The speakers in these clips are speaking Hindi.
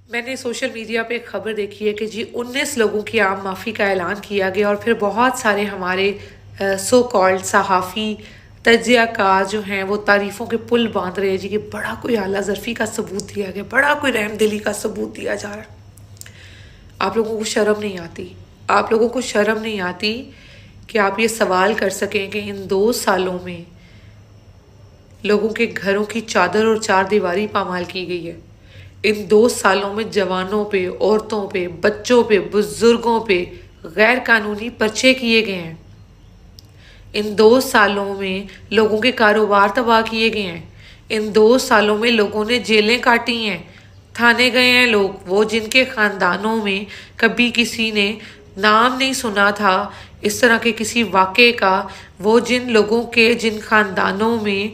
मैंने सोशल मीडिया पे एक खबर देखी है कि जी 19 लोगों की आम माफ़ी का ऐलान किया गया और फिर बहुत सारे हमारे सो कॉल्ड सहाफ़ी तजियाकार जो हैं वो तारीफ़ों के पुल बांध रहे हैं जी कि बड़ा कोई आला ज़रफ़ी का सबूत दिया गया, बड़ा कोई रहमदिली का सबूत दिया जा रहा है। आप लोगों को शर्म नहीं आती? आप लोगों को शर्म नहीं आती कि आप ये सवाल कर सकें कि इन 2 सालों में लोगों के घरों की चादर और चार दीवारी पामाल की गई है। इन 2 सालों में जवानों पे, औरतों पे, बच्चों पे, बुजुर्गों पे गैर कानूनी पर्चे किए गए हैं। इन 2 सालों में लोगों के कारोबार तबाह किए गए हैं। इन 2 सालों में लोगों ने जेलें काटी हैं, थाने गए हैं लोग, वो जिनके ख़ानदानों में कभी किसी ने नाम नहीं सुना था इस तरह के किसी वाक़े का, वो जिन लोगों के जिन ख़ानदानों में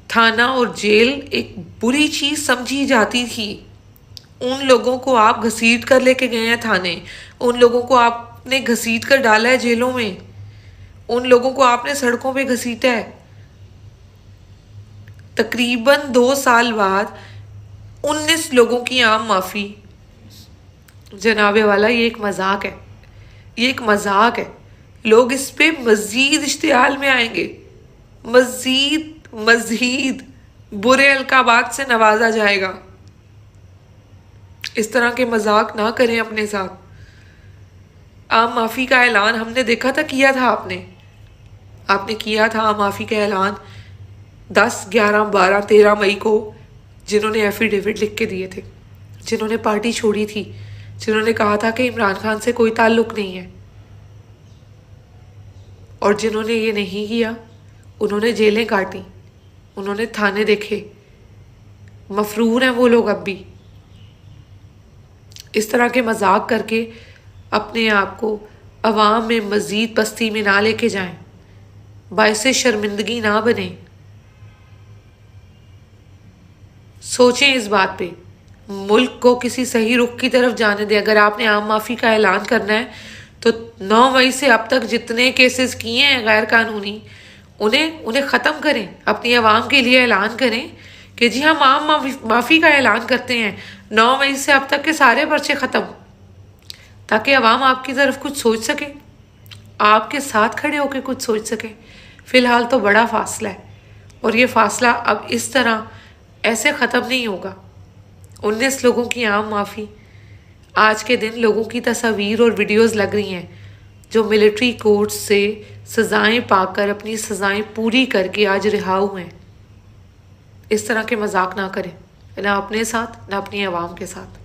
थाना और जेल एक बुरी चीज़ समझी जाती थी, उन लोगों को आप घसीट कर लेके गए हैं थाने, उन लोगों को आपने घसीट कर डाला है जेलों में, उन लोगों को आपने सड़कों पे घसीटा है। तकरीबन 2 साल बाद 19 लोगों की आम माफ़ी। जनाबे वाला ये एक मजाक है, ये एक मजाक है। लोग इस पे मजीद इश्तियाल में आएंगे, मजीद मजीद बुरे अलकाबात से नवाजा जाएगा। इस तरह के मजाक ना करें अपने साथ। आम माफ़ी का ऐलान हमने देखा था, किया था आपने किया था आम माफ़ी का ऐलान 10, 11, 12, 13 मई को, जिन्होंने एफिडेविट लिख के दिए थे, जिन्होंने पार्टी छोड़ी थी, जिन्होंने कहा था कि इमरान खान से कोई ताल्लुक नहीं है, और जिन्होंने ये नहीं किया उन्होंने जेलें काटी, उन्होंने थाने देखे। मफरूर हैं वो लोग अब भी। इस तरह के मजाक करके अपने आप को अवाम में मज़ीद पस्ती में ना लेके जाएं, बाइसे शर्मिंदगी ना बने। सोचें इस बात पे, मुल्क को किसी सही रुख की तरफ जाने दें। अगर आपने आम माफ़ी का ऐलान करना है तो 9 मई से अब तक जितने केसेस किए हैं गैर कानूनी, उन्हें ख़त्म करें। अपनी आवाम के लिए ऐलान करें कि जी हम आम माफ़ी का ऐलान करते हैं, 9 मई से अब तक के सारे पर्चे ख़त्म, ताकि आवाम आपकी तरफ कुछ सोच सके, आपके साथ खड़े होकर कुछ सोच सके। फ़िलहाल तो बड़ा फासला है, और ये फासला अब इस तरह ऐसे ख़त्म नहीं होगा। 19 लोगों की आम माफ़ी। आज के दिन लोगों की तस्वीर और वीडियोस लग रही हैं जो मिलिट्री कोर्ट्स से सज़ाएं पाकर अपनी सज़ाएं पूरी करके आज रिहा हुए हैं। इस तरह के मजाक ना करें, ना अपने साथ ना अपनी आवाम के साथ।